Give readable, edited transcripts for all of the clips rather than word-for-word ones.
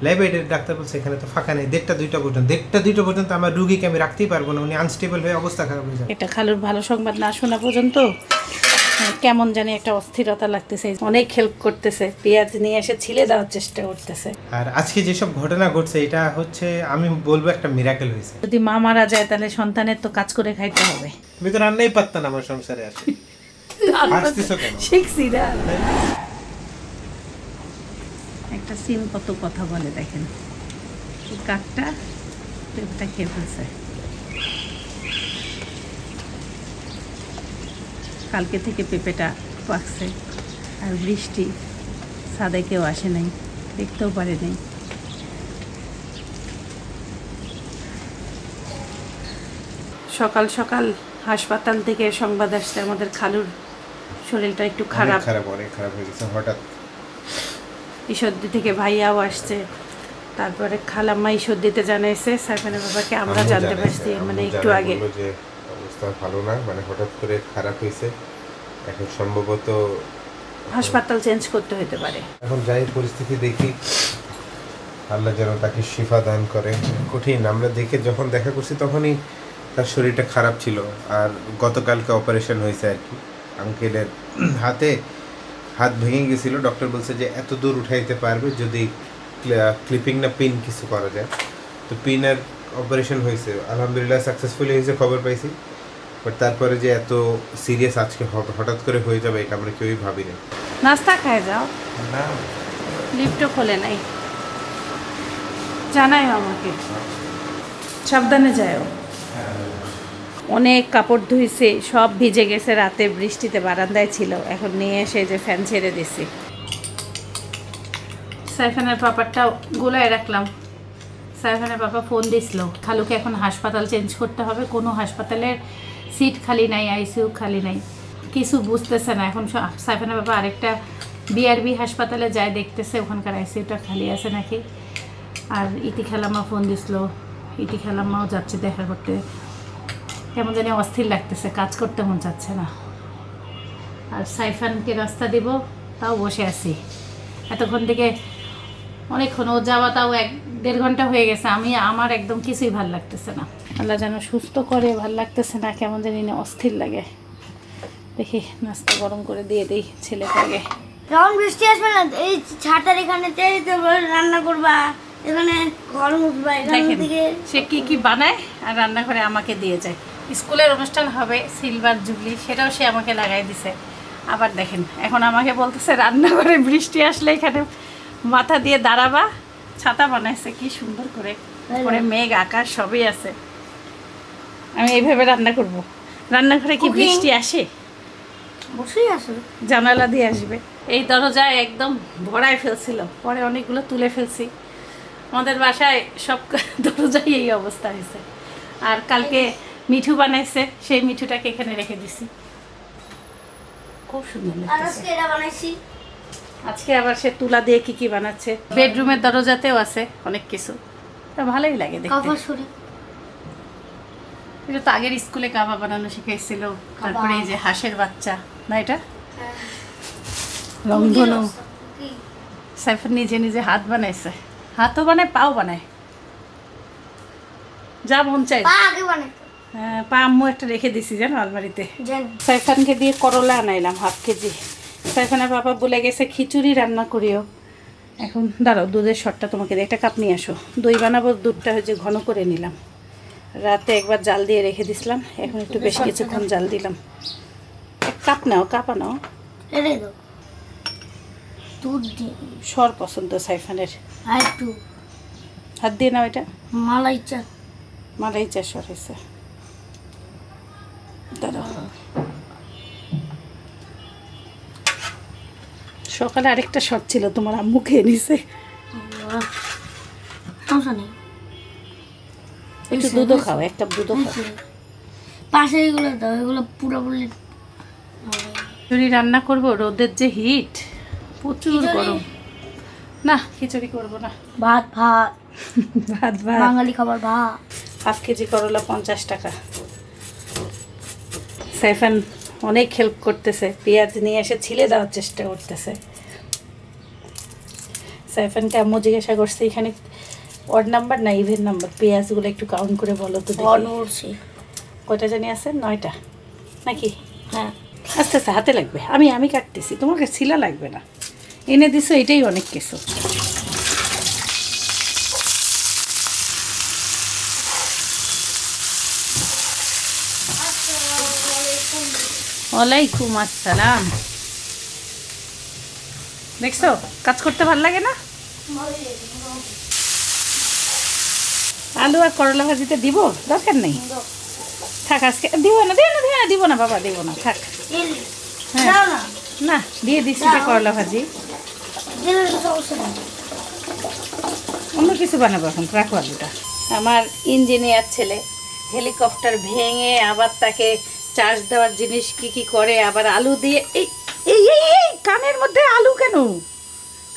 ল্যাবের ডাক্তার বলছে এখানে তো ফাঁকা নেই 1:30-2টা পর্যন্ত আমার রুগীকে আমি রাখতেই পারবো না, উনি আনস্টেবল হয়ে অবস্থা খারাপ হয়ে যায়। এটা খালুর ভালো সংবাদ না শোনা পর্যন্ত কেমন জানি একটা অস্থিরতা লাগতেছে। অনেক হেল্প করতেছে, পেঁয়াজ নিয়ে এসে ছিলে দেওয়ার চেষ্টা করতেছে। আর আজকে যেসব ঘটনা ঘটছে এটা হচ্ছে আমি বলবো একটা মিরাকেল হয়েছে। যদি মা মারা যায় তাহলে সন্তানের তো কাজ করে খাইতে হবে। তুমি তো রান্নাই পারতাম আমার সংসারে আসে আসতেছো কেন? শিখছি না। একটা সিম কত কথা বলে দেখেন, এই কাকটা পেঁপেটা খেয়ে ফেলছে। কালকে থেকে পেঁপেটা পাকছে, আর বৃষ্টি, ছাদে কেউ আসে নাই, দেখতেও পারে নাই। সকাল সকাল হাসপাতাল থেকে সংবাদ আসছে আমাদের খালুর শরীরটা একটু খারাপ, অনেক খারাপ হয়ে গেছে হঠাৎ। ঈশ্বরদী থেকে ভাইয়াও আসছে, তারপরে খালাম্মা ঈশ্বরদীতে জানাইছে, সাইফানের বাবাকে আমরা জানতে পারছি মানে একটু আগে যে অবস্থা ভালো না, মানে হঠাৎ করে খারাপ হয়েছে, এখন সম্ভবত হাসপাতাল চেঞ্জ করতে হতে পারে। এখন যাই পরিস্থিতি দেখি, আল্লাহ যেন তাকে শিফা দান করে। কঠিন, আমরা যখন দেখা করছি তখনই তার শরীরটা খারাপ ছিল, আর গতকালকে অপারেশন হয়েছে আর কি। আঙ্কেলের হাত ভেঙে গেছিল, ডক্টর বলছে যে এত দূর উঠাইতে পারবে যদি ক্লিপিং না পিন কিছু করা যায়। তো পিনের অপারেশন হয়েছে, আলহামদুলিল্লাহ সাকসেসফুলি হয়েছে, খবর পাইছি। বাট তারপরে যে এত সিরিয়াস আজকে হঠাৎ করে হয়ে যাবে এটা আমরা কেউই ভাবিনি। নাস্তা খায় যাও না, লিফটও খোলে নাই, জানাই আমাকে, সাবধানে যাও। অনেক কাপড় ধুইছে, সব ভিজে গেছে, রাতে বৃষ্টিতে বারান্দায় ছিল, এখন নিয়ে এসে যে ফ্যান ছেড়ে দিছি। সাইফানের পাপারটা গোলায় রাখলাম। সাইফানের পাপা ফোন দিছিল, খালুকে এখন হাসপাতাল চেঞ্জ করতে হবে, কোনো হাসপাতালের সিট খালি নাই, আইসিইউ খালি নাই, কিছু বুঝতেছে না। এখন সাইফানের বাবা আরেকটা বিআরবি হাসপাতালে যায়, দেখতেছে ওখানকার আইসিইউটা খালি আছে নাকি। আর ইতি খালাম্মা ফোন দিছিল, ইতি খালাম্মাও যাচ্ছে দেখা করতে। কেমন জানি অস্থির লাগতেছে, কাজ করতে মন চাচ্ছে না। আর সাইফানকে রাস্তা দিব, তাও বসে আছি এতক্ষণ থেকে, অনেকক্ষণ ও যাওয়া তাও 1-1.5 ঘন্টা হয়ে গেছে। আমার একদম কিছুই ভাল লাগতেছে না। আল্লাহ যেন সুস্থ করে, ভাল লাগতেছে না, কেমন জানি না অস্থির লাগে। দেখি নাস্তা গরম করে দিয়ে দিই ছেলেটাকে। যখন বৃষ্টি আসবে না, এই ছাতার এখানে রান্না করবা, এখানে গরম উঠবা, এখান থেকে সে কি বানায় আর রান্নাঘরে আমাকে দিয়ে যায়। স্কুলের অনুষ্ঠান হবে সিলভার জুবলি, সেটাও সে আমাকে লাগাই দিছে। আবার দেখেন এখন আমাকে বলতেছে রান্নাঘরে বৃষ্টি আসলে এখানে মাথা দিয়ে দাঁড়াবা, ছাতা বানাইছে কি সুন্দর করে, পরে মেঘ আকাশ সবই আছে। আমি এইভাবে রান্না করব। রান্নাঘরে কি বৃষ্টি আসে? বসেই আসে, জানালা দিয়ে আসবে। এই দরজায় একদম ভরায় ফেলছিল, পরে অনেকগুলো তুলে ফেলছি। আমাদের বাসায় সব দরজায় এই অবস্থা হয়েছে। আর কালকে মিঠু বানাইছে, সেই মিঠুটাকে এখানে রেখে দিছি, খুব সুন্দর লাগছে। আজকে আবার সে তুলা দিয়ে কি বানাচ্ছে। বেডরুমের দরজাতেও আছে অনেক কিছু, ভালোই লাগে দেখতে। এটা তো আগের স্কুলে কাবা বানানো শিখাইছিল। তারপরে এই যে হাঁসের বাচ্চা না, এটা রংধনু সাইফান নিজে নিজে হাত বানাইছে, হাতও বানায় পাও বানায়, যা মন চাই। হ্যাঁ, পা আম্মু একটা রেখে দিছি জানো আলমারিতে। সাইফানকে দিয়ে করলা আনাইলাম 1/2 কেজি। সাইফানের বাবা বলে গেছে খিচুড়ি রান্না করিও। এখন দাঁড়াও, দুধের শটটা তোমাকে দিয়ে, একটা কাপ নিয়ে আসো। দই বানাবো, দুধটা হচ্ছে ঘন করে নিলাম। রাতে একবার জাল দিয়ে রেখে দিছিলাম, এখন একটু বেশ কিছুক্ষণ জাল দিলাম। 1 কাপ নাও, কাপ আনাও। দুধ সর পছন্দ সাইফানের, হাত দিয়ে নাও। এটা মালাই চা সর হয়েছে। দাঁড়াও, সকালে আরেকটা শট ছিল, তোমার আম্মু খেয়ে নিছে। একটু দুধও খাও, 1 কাপ দুধও খাও। পাশে এগুলো দাও, এগুলো পুরোপুরি। খিচুড়ি রান্না করব, রোদের যে হিট, প্রচুর গরম। না, খিচুড়ি করব না, ভাত ভাত ভাত ভাত বাঙালি খাবার ভাত। 1/2 কেজি করলা 50 টাকা। সাইফান অনেক হেল্প করতেছে, পেঁয়াজ নিয়ে এসে ছিলে দেওয়ার চেষ্টা করতেছে। সাইফানকে আম্মু জিজ্ঞাসা করছে এখানে অড নাম্বার না ইভেন নাম্বার, পেঁয়াজগুলো একটু কাউন্ট করে বলো তো দেখি। কয়টা জানি আছে? 9টা নাকি? হ্যাঁ আস্তে আস্তে হাতে লাগবে, আমি কাটতেছি, তোমাকে ছিলা লাগবে না, এনে দিছো এটাই অনেক কিছু। ওয়ালাইকুম আসসালাম। দেখছো কাজ করতে ভালো লাগে না? আলু আর করলা ভাজিতে দিব, দরকার নেই, থাক আজকে দিব না, দিব না বাবা, দিব না, থাক। হ্যাঁ না দিয়ে দিচ্ছি করলা ভাজি, অন্য কিছু বানাবো এখন, রাখো আলুটা। আমার ইঞ্জিনিয়ার ছেলে হেলিকপ্টার ভেঙে আবার তাকে চার্জ দেওয়ার জিনিস কি করে, আবার আলু দিয়ে এই এই এই এই কানের মধ্যে আলু কেন?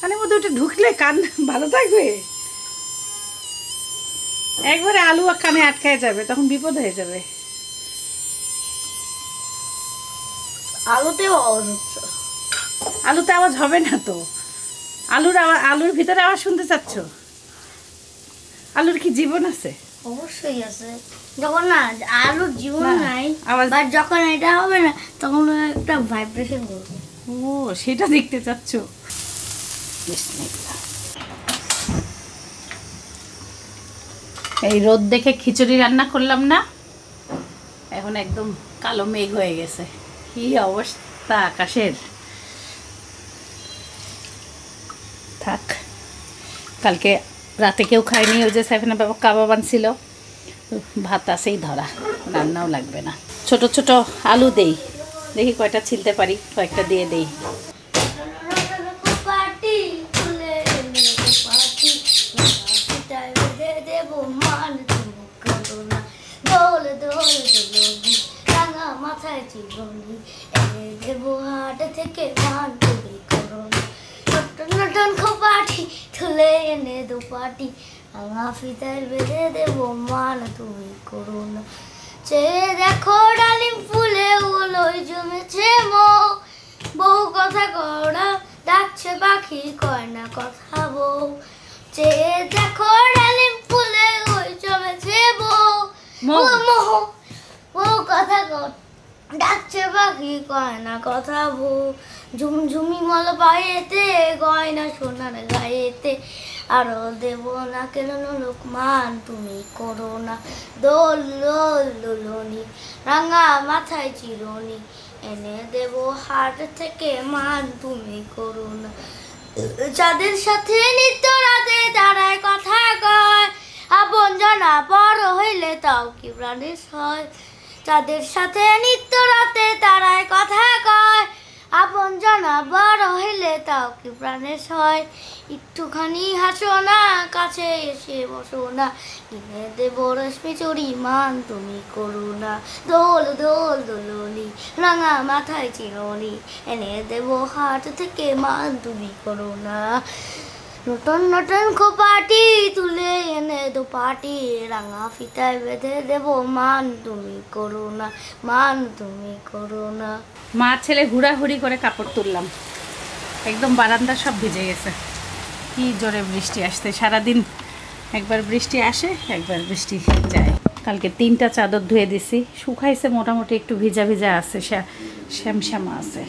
কানের মধ্যে ওটা ঢুকলে কান ভালো থাকবে? একবারে আলু আর কানে আটকায় যাবে, তখন বিপদ হয়ে যাবে। আলুতে আওয়াজ হচ্ছে। আলুতে আওয়াজ হবে না তো, আলুর ভিতরে আওয়াজ শুনতে চাচ্ছ? আলুর কি জীবন আছে? অবশ্যই আছে। যখন না আলুর জীবন না, নাই, আওয়াজ- বাট যখন এটা হবে না তখন ও একটা ভাইব্রেশন করবে। ও সেটা দেখতে চাচ্ছ? বিসমিল্লাহ। এই রোদ দেখে খিচুড়ি রান্না করলাম না, এখন একদম কালো মেঘ হয়ে গেছে, কি অবস্থা আকাশের। থাক, কালকে রাতে কেউ খায়নি, ওই যে সাইফানের বাবা কাবাব আনছিল, ভাত আছেই ধরা, রান্নাও লাগবে না। ছোট ছোট আলু দেই, দেখি কয়টা ছিলতে পারি, কয়েকটা দিয়ে দেই। পার্টি তুলে পার্টি সেটাই বেঁধে দেবো মান তুমি করো না। দোল দোল দোলনি রাঙা মাথায় চিরনি এনে দেবো হাট থেকে মান তুমি করো না। নটন নটন খোপাটি তুলে এনে দো পাটি রাঙা ফিতায় বেঁধে দেবো মান তুমি করো না। চেয়ে দেখো ডালিম ফুলে ওলই জমেছে মো, বহু কথা করা ডাকছে পাখি কয় না কথা বউ। চেয়ে দেখো ডালিম ফুলে ওই জমেছে বউ, বহু কথা ডাকছে পাখি কয় না কথা বউ। ঝুমঝুমি মল পায়েতে গয়না সোনার গায়েতে, আরো দেব না কেন লোকমান তুমি করো না। দোল দোল দোলনি রাঙা মাথায় চিরনি এনে দেব হাট থেকে মান তুমি করো না। যাদের সাথে নিত্য রাতে দাঁড়ায় কথা কয়, আপন জানা বড় হইলে তাও কি প্রাণের হয়। যাদের সাথে নিত্য রাতে দাঁড়ায় কথা কয়, আপন জানা বড় হইলে তাও কি প্রাণের হয়। একটুখানি হাসো না, কাছে এসে বসো না, কিনে দেব রেশমি চুড়ি মান তুমি করো না। দোল দোল দোলনি রাঙা মাথায় চিরনি এনে দেব হাট থেকে মান তুমি করো না। নটন নটন খোপাটি তুলে এনে দো পাটি রাঙা ফিতায় বেঁধে দেব মান তুমি করো না, মান তুমি করো না। মা ছেলে হুড়াহুড়ি করে কাপড় তুললাম, একদম বারান্দা সব ভিজে গেছে। কি জোরে বৃষ্টি আসছে, সারাদিন একবার বৃষ্টি আসে একবার বৃষ্টি যায়। কালকে 3টা চাদর ধুয়ে দিছি, শুকাইছে মোটামুটি, একটু ভিজা ভিজা আছে, শ্যামশ্যামা আছে।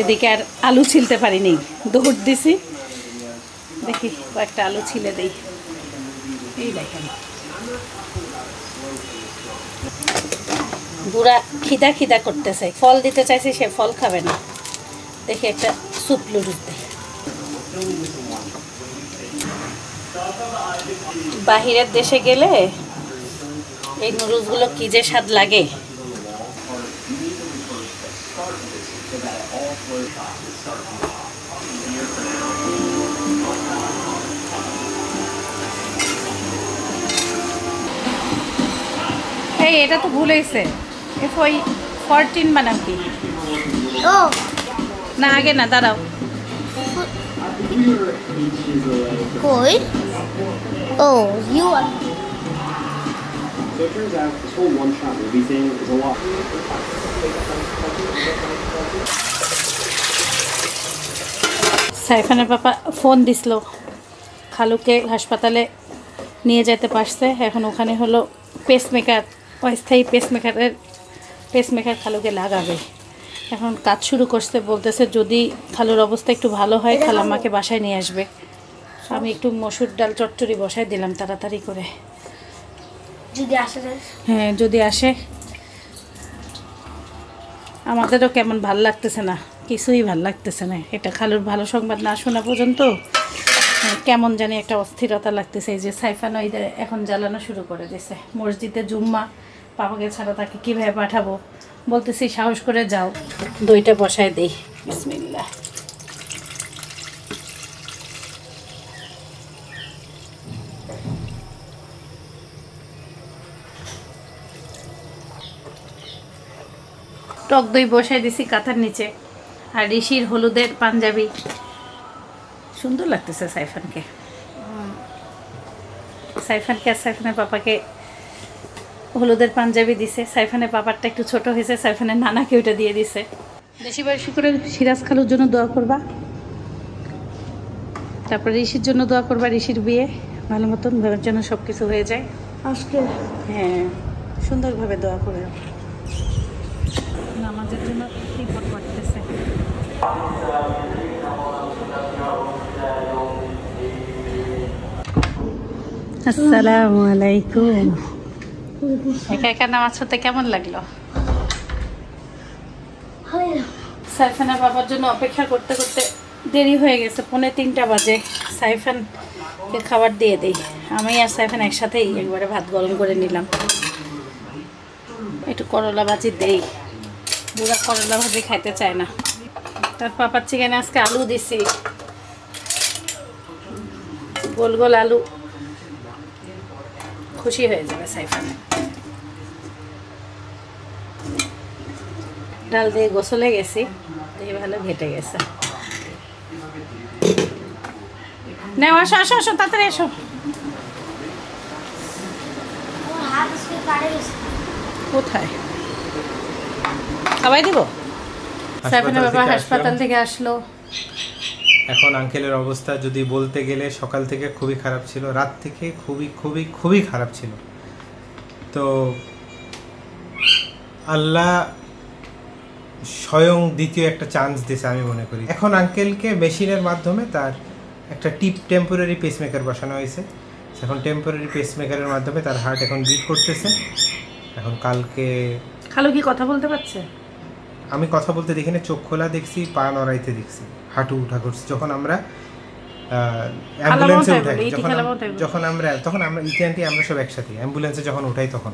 এদিকে আর আলু ছিলতে পারিনি, দৌড় দিছি, দেখি কয়েকটা আলু ছিলে দেই। এই দেখেন বুড়া খিদা খিদা করতেছে, ফল দিতে চাইছি, সে ফল খাবে না, দেখি একটা স্যুপ লুডুস দেই। বাহিরের দেশে গেলে এই নুডলসগুলো কি যে স্বাদ লাগে। এই এটা তো ভুল হয়েছে, FY14 বানাম কি? ও না আগে না, দাঁড়াও, কই? Oh you are So it turns out this whole one-shot movie thing is a lot. সাইফানের পাপা ফোন দিছিল, খালুকে হাসপাতালে নিয়ে যেতে পারছে। এখন ওখানে হলো পেসমেকার, অস্থায়ী পেসমেকার খালুকে লাগাবে। এখন কাজ শুরু করছে, বলতেছে যদি খালুর অবস্থা একটু ভালো হয় খালাম্মাকে বাসায় নিয়ে আসবে। আমি একটু মসুর ডাল চচ্চড়ি বসাই দিলাম তাড়াতাড়ি করে। যদি আসে, হ্যাঁ যদি আসে। আমাদেরও কেমন ভাল লাগতেছে না, কিছুই ভাল লাগতেছে না। এটা খালুর ভালো সংবাদ না শোনা পর্যন্ত কেমন জানি একটা অস্থিরতা লাগতেছে। এই যে সাইফান ওইদের এখন জ্বালানো শুরু করে দিয়েছে। মসজিদে জুম্মা, পাপাকে ছাড়া তাকে কীভাবে পাঠাবো, বলতেছি সাহস করে যাও। দইটা বসায় দেই, বিসমিল্লাহ। টক দই বসাই দিছি কাঁথার নিচে। আর ঋষির হলুদের পাঞ্জাবি, সুন্দর লাগতেছে সাইফানকে। সাইফানকে আর সাইফানের পাপাকে হলুদের পাঞ্জাবি দিছে। সাইফানের পাপারটা একটু ছোট হয়েছে, সাইফানের নানাকে ওইটা দিয়ে দিছে। বেশি বেশি করে সিরাজ খালুর জন্য দোয়া করবা, তারপর ঋষির জন্য দোয়া করবা। ঋষির বিয়ে ভালো মতন ভাবে যেন সব কিছু হয়ে যায় আজকে। হ্যাঁ, সুন্দরভাবে দোয়া করে। নামাজের জন্য রিপোর্ট করতেছে। আসসালামু আলাইকুম। একা একা নামাজ পড়তে কেমন লাগলো? সাইফানের বাবার জন্য অপেক্ষা করতে করতে দেরি হয়ে গেছে, 2:45 বাজে। সাইফানকে খাবার দিয়ে দিই। আমি আর সাইফান একসাথেই একবারে ভাত গরম করে নিলাম। একটু করলা ভাজি দেই, বুড়া করলা ভাজি খাইতে চায় না। তার পাপার চিকেনে আজকে আলু দিছি, গোল গোল আলু, খুশি হয়ে যাবে সাইফানে। ডাল দিয়ে গোসলে গেছি, এই ভালো ঘেটে গেছে। না আসো আসো আসো, তাড়াতাড়ি এসো। কোথায় খাওয়াই দিব? সাইফানের বাবা হাসপাতাল থেকে আসলো। এখন আঙ্কেলের অবস্থা যদি বলতে গেলে সকাল থেকে খুবই খারাপ ছিল, রাত থেকে খুবই খুবই খুবই খারাপ ছিল। তো আল্লাহ স্বয়ং দ্বিতীয় একটা চান্স দিয়েছে আমি মনে করি। এখন আঙ্কেলকে মেশিনের মাধ্যমে তার একটা টেম্পোরারি পেসমেকার বসানো হয়েছে। এখন টেম্পোরারি পেসমেকারের মাধ্যমে তার হার্ট এখন বিট করতেছে। এখন কালকে খালু কি কথা বলতে পারছে? আমি কথা বলতে দেখি না, চোখ খোলা দেখছি, পা নড়াইতে দেখছি, হাঁটু উঠা করছি। যখন আমরা অ্যাম্বুলেন্সে উঠাই, তখন আমরা ইতিহান্টি আমরা সব একসাথে অ্যাম্বুলেন্সে যখন উঠাই, তখন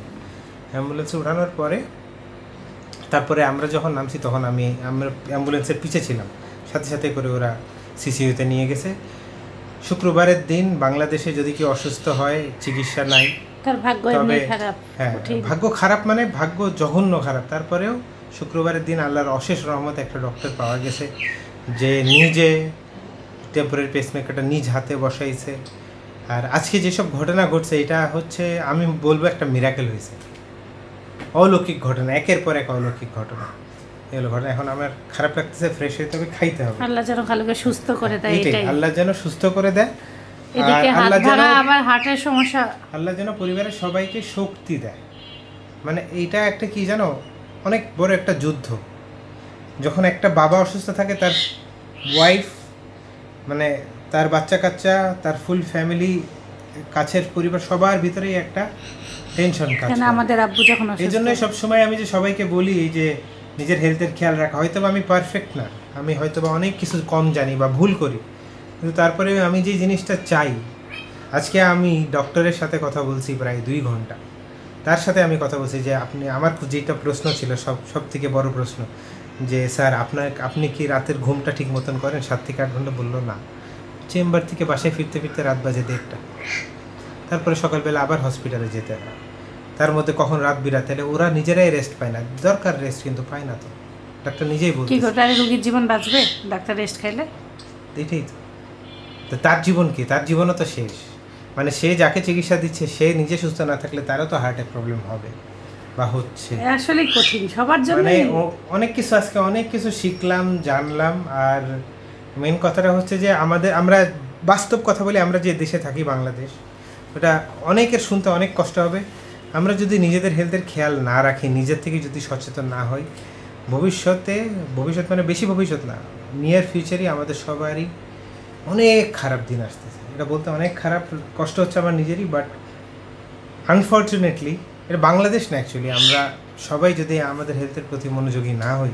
অ্যাম্বুলেন্সে উঠানোর পরে তারপরে আমরা যখন নামছি তখন আমরা অ্যাম্বুলেন্সের পিছে ছিলাম, সাথে সাথে করে ওরা সিসিইউতে নিয়ে গেছে। শুক্রবারের দিন বাংলাদেশে যদি কেউ অসুস্থ হয় চিকিৎসা নাই, তার ভাগ্য এমনি খারাপ। হ্যাঁ, ভাগ্য খারাপ মানে ভাগ্য জঘন্য খারাপ। তারপরেও শুক্রবারের দিন আল্লাহর অশেষ রহমত একটা ডক্টর পাওয়া গেছে যে নিজে টেম্পোরারি পেসমেকারটা নিজ হাতে বসাইছে। আর আজকে যেসব ঘটনা ঘটছে এটা হচ্ছে আমি বলবো একটা মিরাকেল হয়েছে, অলৌকিক ঘটনা, একের পর এক অলৌকিক ঘটনা। এগুলো ঘটনা এখন আমার খারাপ লাগতেছে, ফ্রেশ হইতে হবে, খাইতে হবে। আল্লাহ যেন খালুকে সুস্থ করে দেয়, এটাই। আল্লাহ যেন সুস্থ করে দেয়। এদিকে হাত ভাঙা, আবার হার্টের সমস্যা। আল্লাহ যেন পরিবারের সবাইকে শক্তি দেয়। মানে এইটা একটা কি জানো, অনেক বড় একটা যুদ্ধ। যখন একটা বাবা অসুস্থ থাকে, তার ওয়াইফ মানে তার বাচ্চা কাচ্চা, তার ফুল ফ্যামিলি, কাছের পরিবার সবার ভিতরেই একটা টেনশন কাজ করে। আমাদের আব্বু যখন অসুস্থ, এই জন্যই সবসময় আমি যে সবাইকে বলি যে নিজের হেলথের খেয়াল রাখা। হয়তো আমি পারফেক্ট না, আমি হয়তো বা অনেক কিছু কম জানি বা ভুল করি, কিন্তু তারপরে আমি যে জিনিসটা চাই, আজকে আমি ডক্টরের সাথে কথা বলছি প্রায় 2 ঘন্টা। তার সাথে আমি কথা বলছি যে আমার যেটা প্রশ্ন ছিল সব থেকে বড় প্রশ্ন, যে স্যার আপনি কি রাতের ঘুমটা ঠিক মতন করেন? 7 থেকে 8 ঘন্টা। বললো না। চেম্বার থেকে বাসায় ফিরতে ফিরতে রাত বাজে 1:30। তারপরে সকালবেলা আবার হসপিটালে যেতে হয়। তার মধ্যে কখন রাত বিরাত, তাহলে ওরা নিজেরাই রেস্ট পায় না। দরকার রেস্ট, কিন্তু পায় না। তো ডাক্তার নিজেই বলছে কি করে রোগীর জীবন বাঁচবে ডাক্তার রেস্ট খাইলে? এটাই তো তার জীবন কি, তার জীবনও তো শেষ। মানে সে যাকে চিকিৎসা দিচ্ছে সে নিজে সুস্থ না থাকলে তারও তো হার্টের প্রবলেম হবে। বা হচ্ছে। আসলে কঠিন সবার জন্য। মানে অনেক কিছু আজকে অনেক কিছু শিখলাম, জানলাম। আর মেন কথাটা হচ্ছে যে আমরা বাস্তব কথা বলি, আমরা যে দেশে থাকি বাংলাদেশ, ওটা অনেকের শুনতে অনেক কষ্ট হবে। আমরা যদি নিজেদের হেলথের খেয়াল না রাখি, নিজের থেকে যদি সচেতন না হই, ভবিষ্যৎ মানে বেশি ভবিষ্যৎ না, নিয়ার ফিউচারই আমাদের সবারই অনেক খারাপ দিন আসতেছে। এটা বলতে অনেক খারাপ কষ্ট হচ্ছে আমার নিজেরই, বাট আনফর্চুনেটলি এটা বাংলাদেশ না, অ্যাকচুয়ালি আমরা সবাই যদি আমাদের হেলথের প্রতি মনোযোগী না হই,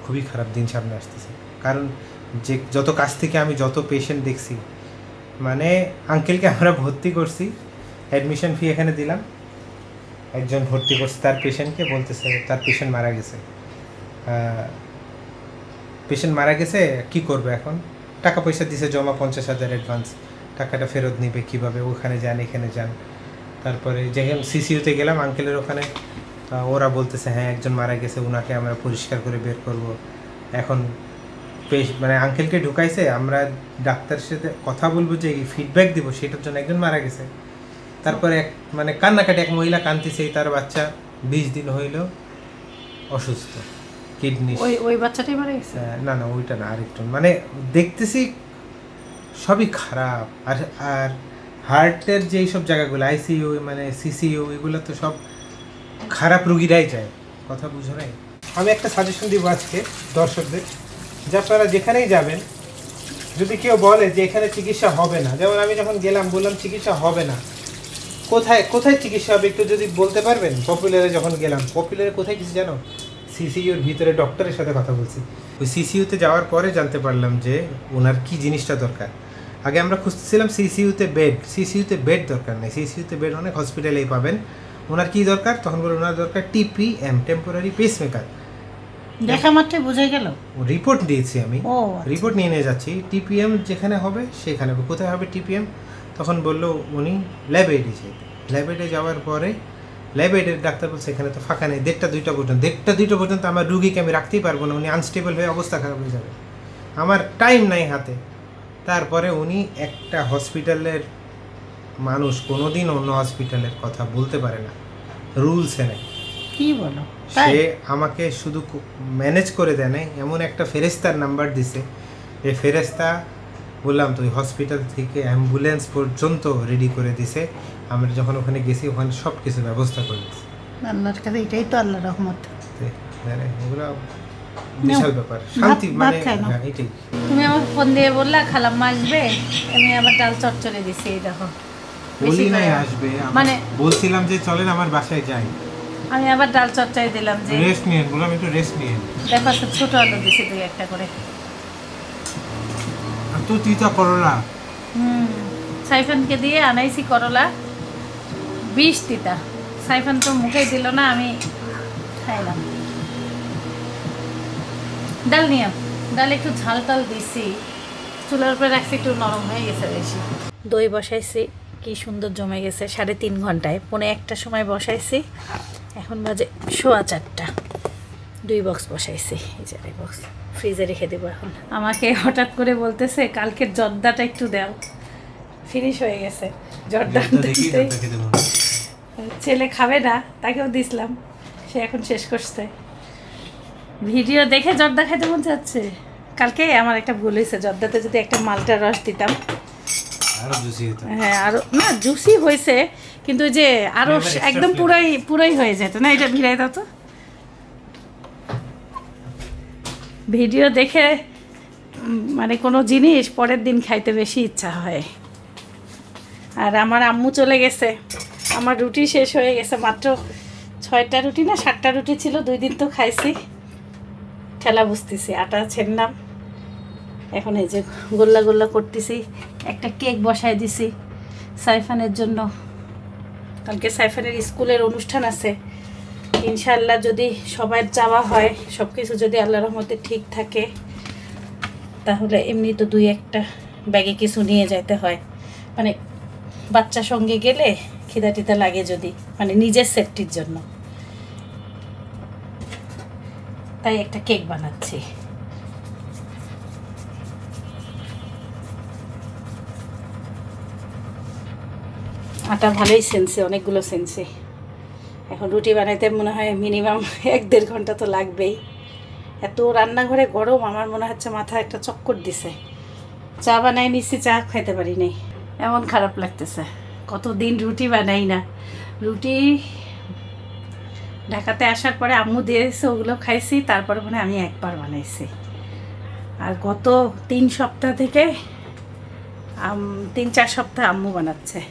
খুবই খারাপ দিন সামনে আসতেছে। কারণ যে যত কাছ থেকে আমি যত পেশেন্ট দেখছি, মানে আঙ্কেলকে আমরা ভর্তি করছি, অ্যাডমিশন ফি এখানে দিলাম, একজন ভর্তি করছে তার পেশেন্টকে, বলতেছে তার পেশেন্ট মারা গেছে। পেশেন্ট মারা গেছে, কি করবে এখন? টাকা পয়সা দিছে জমা 50,000 অ্যাডভান্স, টাকাটা ফেরত নিবে কীভাবে? ওখানে যান, এখানে যান। তারপরে যখন সিসিইউতে গেলাম আঙ্কেলের ওখানে, ওরা বলতেছে হ্যাঁ একজন মারা গেছে, ওনাকে আমরা পরিষ্কার করে বের করব। এখন মানে আঙ্কেলকে ঢুকাইছে, আমরা ডাক্তারের সাথে কথা বলবো, যে ফিডব্যাক দিব, সেটার জন্য একজন মারা গেছে। তারপরে মানে কান্নাকাটি, এক মহিলা কাঁদতেছে, তার বাচ্চা 20 দিন হইল অসুস্থ, কিডনি। ওই বাচ্চাটাই মারা গেছে? না না, ওইটা না, আরেকজন। মানে দেখতেছি সবই খারাপ। আর হার্টের যেই সব জায়গাগুলো, আইসিইউ মানে সিসিইউ, এগুলো তো সব খারাপ রুগীরাই যায়। কথা বুঝো নাই? আমি একটা সাজেশন দিব আজকে দর্শকদের, যে আপনারা যেখানেই যাবেন, যদি কেউ বলে যে এখানে চিকিৎসা হবে না, যেমন আমি যখন গেলাম বললাম চিকিৎসা হবে না, কোথায় কোথায় চিকিৎসা হবে একটু যদি বলতে পারবেন? পপুলারে যখন গেলাম, পপুলারে কোথায় কিছু জানো? সিসিইউর ভিতরে ডক্টরের সাথে কথা বলছি। ওই সিসিইউতে যাওয়ার পরে জানতে পারলাম যে ওনার কি জিনিসটা দরকার। আগে আমরা খুঁজতেছিলাম সিসিইউতে বেড দরকার নেই, সিসিইউতে বেড অনেক হসপিটালেই পাবেন। ওনার কি দরকার? তখন বলে ওনার দরকার টিপিএম, টেম্পোরারি পেসমেকার। দেখা মাত্রই বোঝা গেল? রিপোর্ট দিয়েছি আমি, রিপোর্ট নিয়ে যাচ্ছি। টিপিএম যেখানে হবে সেখানে হবে। কোথায় হবে টিপিএম? তখন বললো উনি ল্যাব এইডে যেতে। ল্যাব এইডে যাওয়ার পরে ল্যাব এইডের ডাক্তার বলছে এখানে তো ফাঁকা নেই, 1:30 পর্যন্ত আমার রুগীকে আমি রাখতেই পারবো না, উনি আনস্টেবল হয়ে অবস্থা খারাপ হয়ে যাবে, আমার টাইম নাই হাতে। তারপরে উনি একটা হসপিটালের মানুষ কোনোদিন অন্য হসপিটালের কথা বলতে পারে না, রুলসে নেই। কি বলো? সে আমাকে শুধু ম্যানেজ করে দেয় নাই, এমন একটা ফেরেস্তার নাম্বার দিছে, যে ফেরেস্তা বললাম তো ওই হসপিটাল থেকে অ্যাম্বুলেন্স পর্যন্ত রেডি করে দিছে। আমরা যখন ওখানে গেছি ওখানে সব কিছু ব্যবস্থা করে দিছে। আল্লাহর কাছে এটাই তো আল্লাহর রহমত। ওগুলো বিশাল ব্যাপার, শান্তি মানে এটাই। তুমি আমার ফোন দিয়ে বললা খালাম্মা আসবে, আমি আবার ডাল চচ্চড়ি দিছি। এই দেখো, বলি নাই আসবে, মানে বলছিলাম যে চলেন আমার বাসায় যাই, আমি আবার ডাল চচ্চড়ি দিলাম যে রেস্ট নিয়ে, বললাম একটু রেস্ট নিয়ে। দেখো ছোট আলু দিছি 2-1টা করে। আর তো তিতা করলা, সাইফানকে দিয়ে আনাইছি করলা, 20 তিতা। সাইফান তো মুখে দিল না, আমি খাইলাম। ডাল নিয়ে, ডাল একটু ঝাল টাল দিছি, চুলার উপরে রাখছি, একটু নরম হয়ে গেছে বেশি। দই বসাইছি, কি সুন্দর জমে গেছে। 3.5 ঘন্টায়, 1:45 সময় বসাইছি, এখন বাজে 4:15। 2 বক্স বসাইছি, এই যে 2 বক্স ফ্রিজে রেখে দেবো এখন। আমাকে হঠাৎ করে বলতেছে কালকের জর্দাটা একটু দাও, ফিনিশ হয়ে গেছে জর্দা। ছেলে খাবে না, তাকেও দিছিলাম, সে এখন শেষ করছে। ভিডিও দেখে জর্দা খেতে মন চাচ্ছে। কালকে আমার একটা ভুল হয়েছে, জর্দাতে যদি একটা মালটার রস দিতাম হ্যাঁ, আরো না জুসি হয়েছে, কিন্তু যে আরো একদম পুরাই হয়ে যেত না। এটা ভিড়াই দাও তো। ভিডিও দেখে মানে কোনো জিনিস পরের দিন খাইতে বেশি ইচ্ছা হয়। আর আমার আম্মু চলে গেছে, আমার রুটি শেষ হয়ে গেছে। মাত্র 6টা রুটি না 7টা রুটি ছিল, 2 দিন তো খাইছি। ঠেলা বুঝতেছি, আটা ছেড়লাম, এখন এই যে গোল্লা গোল্লা করতেছি। একটা কেক বসাই দিছি সাইফানের জন্য, কালকে সাইফানের স্কুলের অনুষ্ঠান আছে। ইনশাআল্লাহ যদি সবার যাওয়া হয়, সব কিছু যদি আল্লাহর রহমতে ঠিক থাকে, তাহলে এমনি তো 2-1টা ব্যাগে কিছু নিয়ে যাইতে হয়, মানে বাচ্চার সঙ্গে গেলে খিদা টিদা লাগে যদি, মানে নিজের সেফটির জন্য। তাই একটা কেক বানাচ্ছি। আটা ভালোই সেনছে, অনেকগুলো সেনছে। এখন রুটি বানাইতে মনে হয় মিনিমাম 1-1.5 ঘন্টা তো লাগবেই। এত রান্নাঘরে গরম, আমার মনে হচ্ছে মাথা একটা চক্কর দিছে। চা বানাই নিচ্ছি, চা খাইতে পারি নাই, এমন খারাপ লাগতেছে। কতদিন রুটি বানাই না। রুটি ঢাকাতে আসার পরে আম্মু দিয়েছে, ওগুলো খাইছি, তারপরে মনে আমি একবার বানাইছি। আর গত 3 সপ্তাহ থেকে 3-4 সপ্তাহ আম্মু বানাচ্ছে।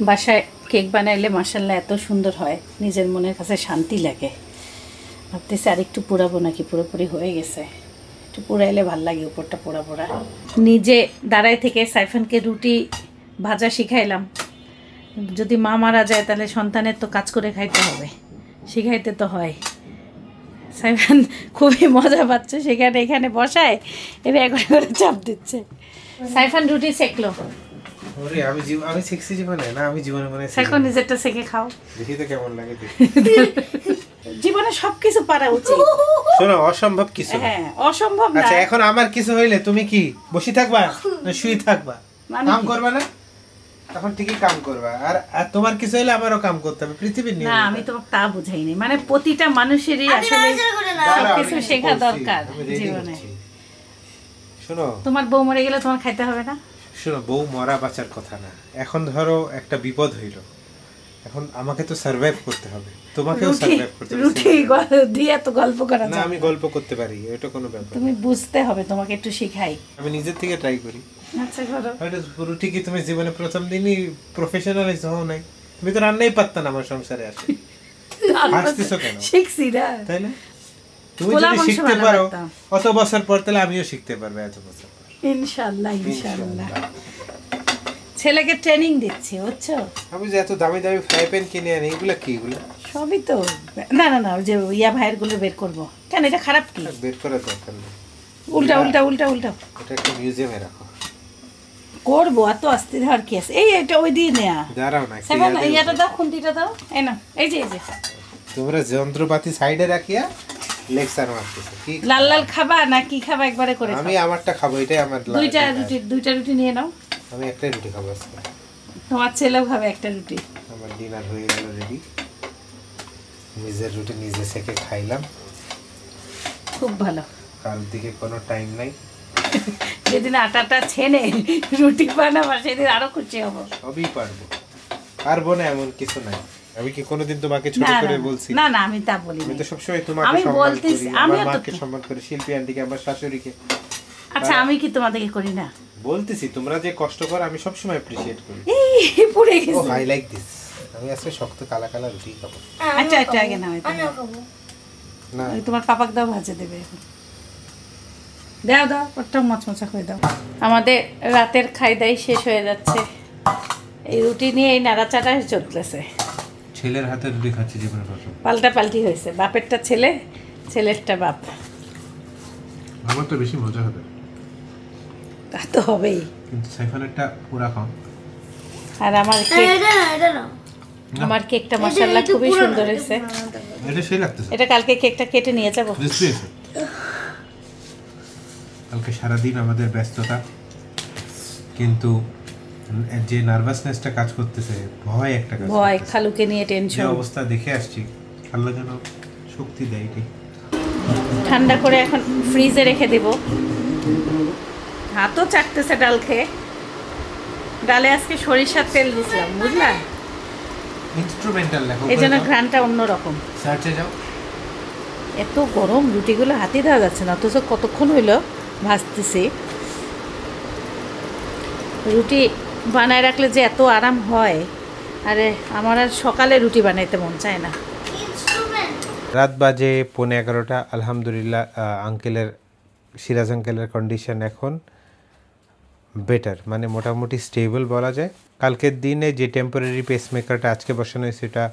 বাসায় কেক বানাইলে মাশাআল্লাহ এত সুন্দর হয়, নিজের মনের কাছে শান্তি লাগে। ভাবতেছি আর একটু পোড়াবো নাকি, পুরোপুরি হয়ে গেছে, একটু পোড়াইলে ভাল লাগে, উপরটা পোড়া পোড়া। নিজে দাঁড়ায় থেকে সাইফানকে রুটি ভাজা শিখাইলাম। যদি মা মারা যায় তাহলে সন্তানের তো কাজ করে খাইতে হবে, শিখাইতে তো হয়। সাইফান খুবই মজা পাচ্ছে, সেখানে এখানে বসায় এবার একবার করে চাপ দিচ্ছে। সাইফান রুটি সেকলো। ওরে আমি শিখছি জীবনে না, আমি জীবনে মানে সেকো, নিজেরটা সেকে খাও, দেখি তো কেমন লাগে। জীবনে সবকিছু পারা উচিত। শোনো, অসম্ভব কিছু না। হ্যাঁ, অসম্ভব না। আচ্ছা, এখন আমার কিছু হইলে তুমি কি বসে থাকবা না শুয়ে থাকবা? কাম করবা না? তখন ঠিকই কাম করবা। আর তোমার কিছু হইলে আমারও কাম করতে হবে, পৃথিবীর নিয়ম। না, আমি তোমাকে তা বুঝাইনি, মানে প্রতিটা মানুষেরই আসলে সবকিছু শেখা দরকার জীবনে। শোনো, তোমার বউ মরে গেলে তোমার খাইতে হবে না? শোনো, বউ মরা বাঁচার কথা না। এখন ধরো একটা বিপদ হইলো, এখন আমাকে তো সার্ভাইভ করতে হবে, তোমাকেও সার্ভাইভ করতে হবে। রুটি দিয়ে তো গল্প করা না, আমি গল্প করতে পারি, এটা কোনো ব্যাপার। তুমি বুঝতে হবে, তোমাকে একটু শিখাই। আমি নিজের থেকে ট্রাই করি। আচ্ছা, করো। হয়তো রুটি কি তুমি জীবনে প্রথম দিনই প্রফেশনালাইজ হও নাই? তুমি তো রান্নাই পারতা না আমার সংসারে আসে। হাসতেছো কেন? শিখছি না, তাই না? তুমি যদি শিখতে পারো অত বছর পর, তাহলে আমিও শিখতে পারবো এত বছর পর, ইনশাআল্লাহ। ইনশাআল্লাহ। ছেলেকে ট্রেনিং দিচ্ছি, বুঝছো? আমি যে এত দামি দামি ফ্রাই প্যান কিনে আনি, এগুলো কি? এগুলো সবই তো না না না, যে ইয়া ভাইয়ের গুলো বের করবো কেন? এটা খারাপ কি? বের করার দরকার নেই। উল্টা উল্টা উল্টা উল্টা এটা একটা মিউজিয়ামে রাখো। করবো, এত আস্তে ধর কি আছে? এই এটা ওই দিয়ে নেয়া। দাঁড়াও না, ইয়াটা দাও, খুন্তিটা দাও। এই না, এই যে তোমরা যন্ত্রপাতি সাইডে রাখিয়া লেকচার মারতেছো। কি লাল লাল খাবা না কি খাবা? একবারে করে আমি আমারটা খাবো, এটাই আমার। দুইটা রুটি নিয়ে নাও। আমি একটাই রুটি খাবো আজকে। তোমার ছেলেও খাবে একটা রুটি। আমার ডিনার হয়ে গেল রেডি। নিজের রুটি নিজে সেকে খাইলাম, খুব ভালো। কাল দিকে কোনো টাইম নাই। যেদিন আটাটা ছেনে রুটি বানাবো সেদিন আরো খুশি হবো। সবই পারবো। পারবো না এমন কিছু নাই। আমি কি কোনোদিন তোমাকে ছোট করে বলছি? না না, আমি তা বলি। আমি তো সবসময় তোমাকে সম্মান করি, আমার মাকে সম্মান করি, শিল্পী আন্টিকে, আমার শাশুড়িকে। আচ্ছা, আমি কি তোমাদেরকে করি না? বলতেছি তোমরা যে কষ্ট করো, আমি সবসময় অ্যাপ্রিশিয়েট করি। এই পুড়ে গেছে। ও, আই লাইক দিস। আমি আজকে শক্ত কালা কালা রুটি খাবো। আচ্ছা আচ্ছা, আগে নাও। না, তোমার পাপাকে দাও, ভাজে দেবে। দাও দাও, ওটা মচমচা করে দাও। আমাদের রাতের খাই দাই শেষ হয়ে যাচ্ছে, এই রুটি নিয়ে এই নাড়াচাড়া চলতেছে। ছেলের হাতে রুটি খাচ্ছি জীবনের প্রথম। পাল্টা পাল্টি হয়েছে, বাপেরটা ছেলে, ছেলেরটা বাপ। আমার তো বেশি মজা হবে। তা তো হবেই। কিন্তু সাইফানেরটা পুরা খাও। আর আমার কেকটা মাশাআল্লাহ খুবই সুন্দর হয়েছে। এটা সেই লাগতেছে। এটা কালকে কেকটা কেটে নিয়ে যাবো। কালকে সারাদিন আমাদের ব্যস্ততা, কিন্তু যে নার্ভাসনেসটা কাজ করতেছে, ভয় একটা কাজ, ভয়, খালুকে নিয়ে টেনশন, যে অবস্থা দেখে আসছি। আল্লাহ যেন শক্তি দেয়। এটাই ঠান্ডা করে এখন ফ্রিজে রেখে দেব। হাতও চাটতেছে ডাল খেয়ে। ডালে আজকে সরিষার তেল দিছিলাম, বুঝলা? ইনস্ট্রুমেন্টাল লেখো, এই জন্য ঘ্রাণটা অন্যরকম। সার্চে যাও। এত গরম, রুটিগুলো হাতে দেওয়া যাচ্ছে না, অথচ কতক্ষণ হইলো ভাজতেছি। রুটি বানায় রাখলে যে এত আরাম হয়, আরে আমার আর সকালে রুটি বানাইতে মন চায় না। রাত বাজে 11:15। আলহামদুলিল্লাহ, সিরাজ আঙ্কেলের কন্ডিশন এখন বেটার, মানে মোটামুটি স্টেবল বলা যায়। কালকের দিনে যে টেম্পোরারি পেসমেকারটা আজকে বসানো হয়েছে, সেটা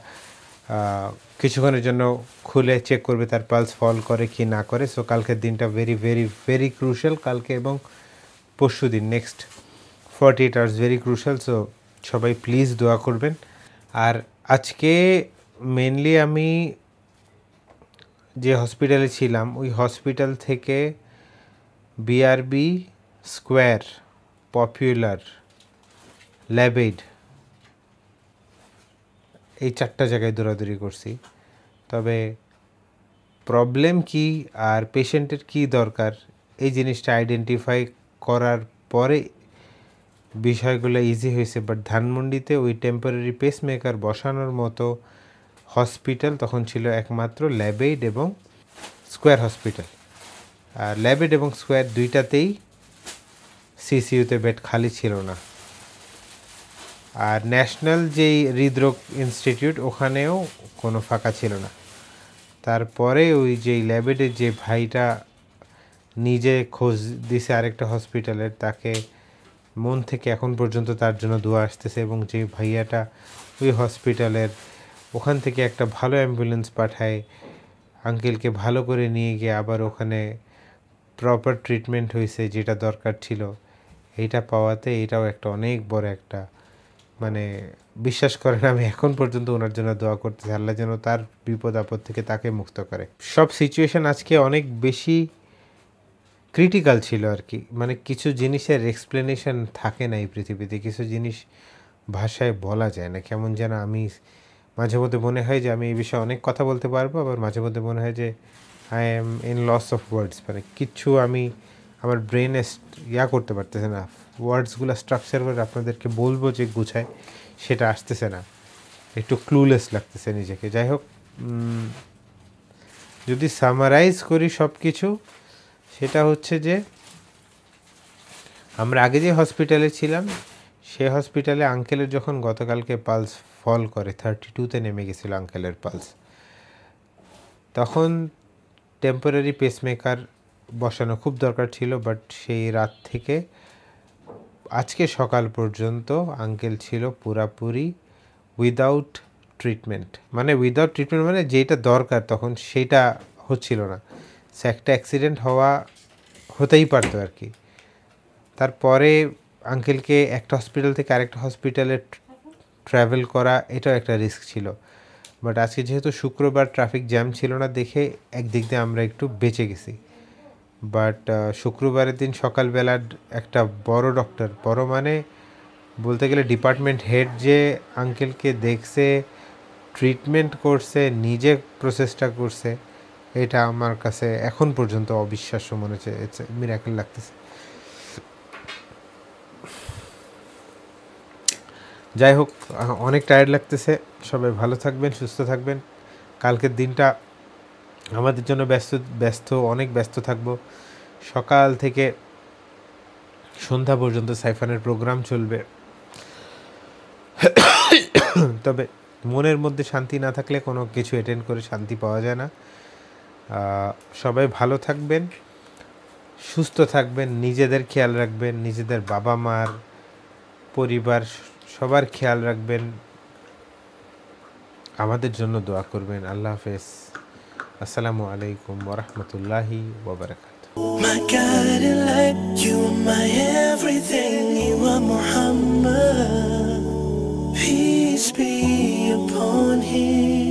কিছুক্ষণের জন্য খুলে চেক করবে তার পালস ফল করে কি না করে। সো কালকের দিনটা ভেরি ভেরি ভেরি ক্রুশাল। কালকে এবং পরশু দিন, next 48 hours very crucial. So সবাই প্লিজ দোয়া করবেন। আর আজকে মেনলি আমি যে হসপিটালে ছিলাম ওই হসপিটাল থেকে বিআরবি, স্কোয়ার, পপুলার, ল্যাবেড এই 4টা জায়গায় দৌড়াদৌড়ি করছি। তবে প্রবলেম কি আর পেশেন্টের কি দরকার এই জিনিসটা আইডেন্টিফাই করার পরে বিষয়গুলো ইজি হয়েছে। বাট ধানমন্ডিতে ওই টেম্পোরারি পেসমেকার বসানোর মতো হসপিটাল তখন ছিল একমাত্র ল্যাবেড এবং স্কোয়ার হসপিটাল। আর ল্যাবেড এবং স্কোয়ার দুইটাতেই সিসিইউতে বেড খালি ছিল না। আর ন্যাশনাল যেই হৃদরোগ ইনস্টিটিউট ওখানেও কোনো ফাঁকা ছিল না। তারপরে ওই যেই ল্যাবেডের যে ভাইটা নিজে খোঁজ দিছে আরেকটা হসপিটালের, তাকে মন থেকে এখন পর্যন্ত তার জন্য দোয়া আসতেছে। এবং যে ভাইয়াটা ওই হসপিটালের ওখান থেকে একটা ভালো অ্যাম্বুলেন্স পাঠায় আঙ্কেলকে ভালো করে নিয়ে গিয়ে আবার ওখানে প্রপার ট্রিটমেন্ট হয়েছে যেটা দরকার ছিল, এইটা পাওয়াতে এটাও একটা অনেক বড় একটা মানে বিশ্বাস করেন আমি এখন পর্যন্ত ওনার জন্য দোয়া করতেছি আল্লাহ যেন তার বিপদ আপদ থেকে তাকে মুক্ত করে। সব সিচুয়েশান আজকে অনেক বেশি ক্রিটিক্যাল ছিল আর কি। মানে কিছু জিনিসের এক্সপ্লেনেশন থাকে না এই পৃথিবীতে, কিছু জিনিস ভাষায় বলা যায় না। কেমন যেন আমি মাঝে মধ্যে মনে হয় যে আমি এই বিষয়ে অনেক কথা বলতে পারবো, আবার মাঝে মধ্যে মনে হয় যে I am in loss of words. মানে কিচ্ছু আমি আমার ব্রেনে করতে পারতেছে না, ওয়ার্ডসগুলো স্ট্রাকচার করে আপনাদেরকে বলবো যে গুছায় সেটা আসতেছে না, একটু ক্লুলেস লাগতেছে নিজেকে। যাই হোক, যদি সামারাইজ করি সব কিছু, সেটা হচ্ছে যে আমরা আগে যে হসপিটালে ছিলাম সে হসপিটালে আঙ্কেলের যখন গতকালকে পালস ফল করে 32-তে নেমে গেছিলো আঙ্কেলের পালস, তখন টেম্পোরারি পেসমেকার বসানো খুব দরকার ছিল। বাট সেই রাত থেকে আজকে সকাল পর্যন্ত আঙ্কেল ছিল পুরাপুরি উইদাউট ট্রিটমেন্ট। মানে উইদাউট ট্রিটমেন্ট মানে যেটা দরকার তখন সেটা হচ্ছিল না। সে একটা অ্যাক্সিডেন্ট হতেই পারতো আর কি। তারপরে আঙ্কেলকে একটা হসপিটাল থেকে আরেকটা হসপিটালে ট্রাভেল করা এটাও একটা রিস্ক ছিল। বাট আজকে যেহেতু শুক্রবার ট্রাফিক জ্যাম ছিল না দেখে একদিক দিয়ে আমরা একটু বেঁচে গেছি। বাট শুক্রবারের দিন সকালবেলা একটা বড় ডক্টর, বড় মানে বলতে গেলে ডিপার্টমেন্ট হেড, যে আঙ্কেলকে দেখছে, ট্রিটমেন্ট করছে, নিজে প্রসেসটা করছে, এটা আমার কাছে এখন পর্যন্ত অবিশ্বাস্য মনে হচ্ছে, মিরাকেল লাগতেছে। যাই হোক, অনেক টায়ার্ড লাগতেছে। সবাই ভালো থাকবেন, সুস্থ থাকবেন। কালকের দিনটা আমাদের জন্য অনেক ব্যস্ত থাকবো। সকাল থেকে সন্ধ্যা পর্যন্ত সাইফানের প্রোগ্রাম চলবে। তবে মনের মধ্যে শান্তি না থাকলে কোনো কিছু অ্যাটেন্ড করে শান্তি পাওয়া যায় না। সবাই ভালো থাকবেন, সুস্থ থাকবেন, নিজেদের খেয়াল রাখবেন, নিজেদের বাবা মার, পরিবার সবার খেয়াল রাখবেন, আমাদের জন্য দোয়া করবেন। আল্লাহ হাফেজ। আসসালামু আলাইকুম ওয়া রাহমাতুল্লাহি ওয়া বারাকাতুহু। My guiding light, you are my everything, you are Muhammad. Peace be upon him.